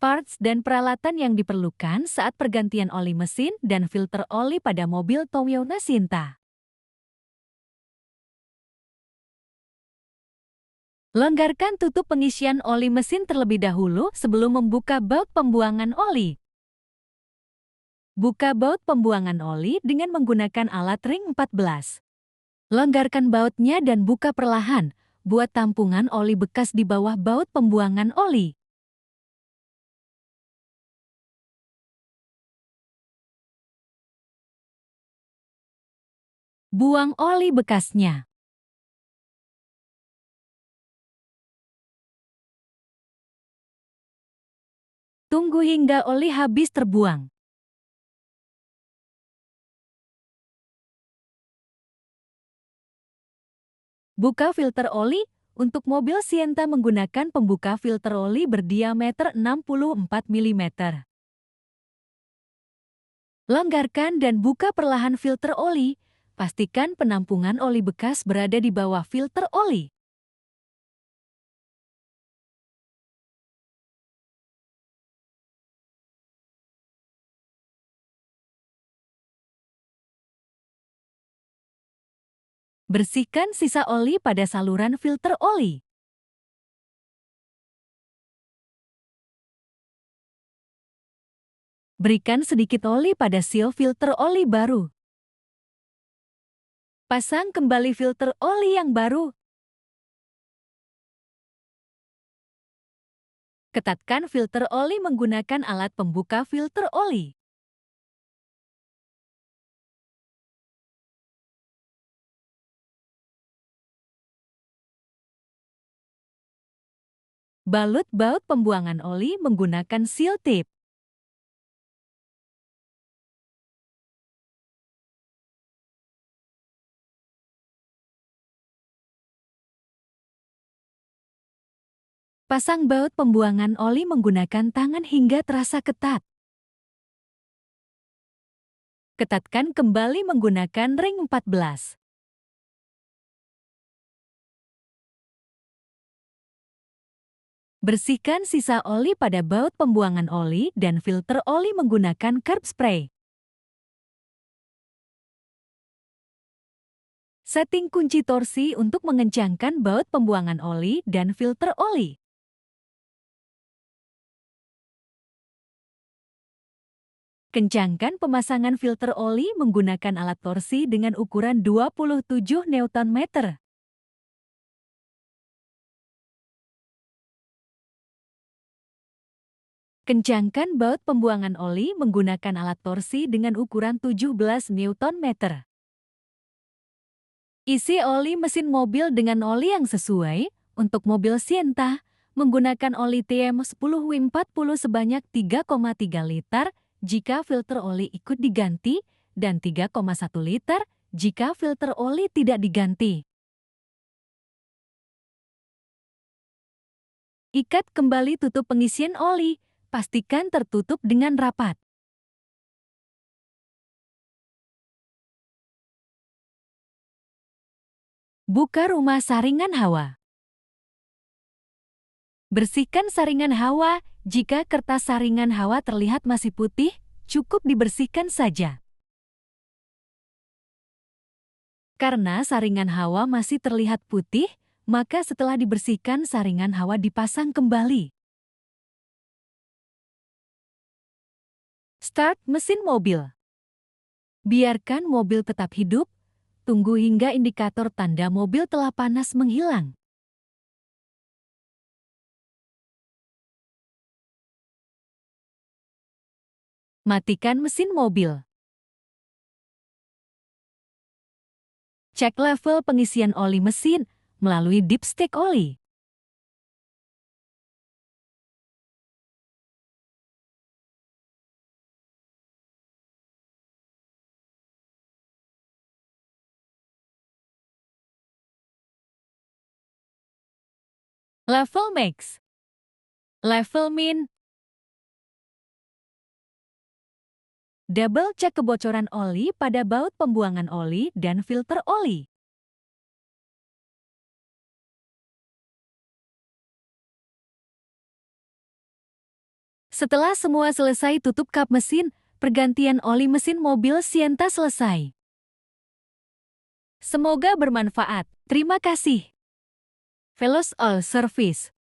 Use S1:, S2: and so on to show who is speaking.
S1: Parts dan peralatan yang diperlukan saat pergantian oli mesin dan filter oli pada mobil Toyota Sinta. Longgarkan tutup pengisian oli mesin terlebih dahulu sebelum membuka baut pembuangan oli. Buka baut pembuangan oli dengan menggunakan alat ring 14. Longgarkan bautnya dan buka perlahan. Buat tampungan oli bekas di bawah baut pembuangan oli. Buang oli bekasnya. Tunggu hingga oli habis terbuang. Buka filter oli. Untuk mobil Sienta menggunakan pembuka filter oli berdiameter 64 mm. Longgarkan dan buka perlahan filter oli. Pastikan penampungan oli bekas berada di bawah filter oli. Bersihkan sisa oli pada saluran filter oli. Berikan sedikit oli pada seal filter oli baru. Pasang kembali filter oli yang baru. Ketatkan filter oli menggunakan alat pembuka filter oli. Balut baut pembuangan oli menggunakan seal tape. Pasang baut pembuangan oli menggunakan tangan hingga terasa ketat. Ketatkan kembali menggunakan ring 14. Bersihkan sisa oli pada baut pembuangan oli dan filter oli menggunakan curb spray. Setting kunci torsi untuk mengencangkan baut pembuangan oli dan filter oli. Kencangkan pemasangan filter oli menggunakan alat torsi dengan ukuran 27 Nm. Kencangkan baut pembuangan oli menggunakan alat torsi dengan ukuran 17 Nm. Isi oli mesin mobil dengan oli yang sesuai. Untuk mobil Sienta, menggunakan oli TM10W40 sebanyak 3,3 liter jika filter oli ikut diganti dan 3,1 liter jika filter oli tidak diganti. Ikat kembali tutup pengisian oli. Pastikan tertutup dengan rapat. Buka rumah saringan hawa. Bersihkan saringan hawa. Jika kertas saringan hawa terlihat masih putih, cukup dibersihkan saja. Karena saringan hawa masih terlihat putih, maka setelah dibersihkan saringan hawa dipasang kembali. Start mesin mobil. Biarkan mobil tetap hidup. Tunggu hingga indikator tanda mobil telah panas menghilang. Matikan mesin mobil. Cek level pengisian oli mesin melalui dipstick oli. Level max. Level min. Double cek kebocoran oli pada baut pembuangan oli dan filter oli. Setelah semua selesai, tutup kap mesin. Pergantian oli mesin mobil Sienta selesai. Semoga bermanfaat. Terima kasih. Veloz Oil Service.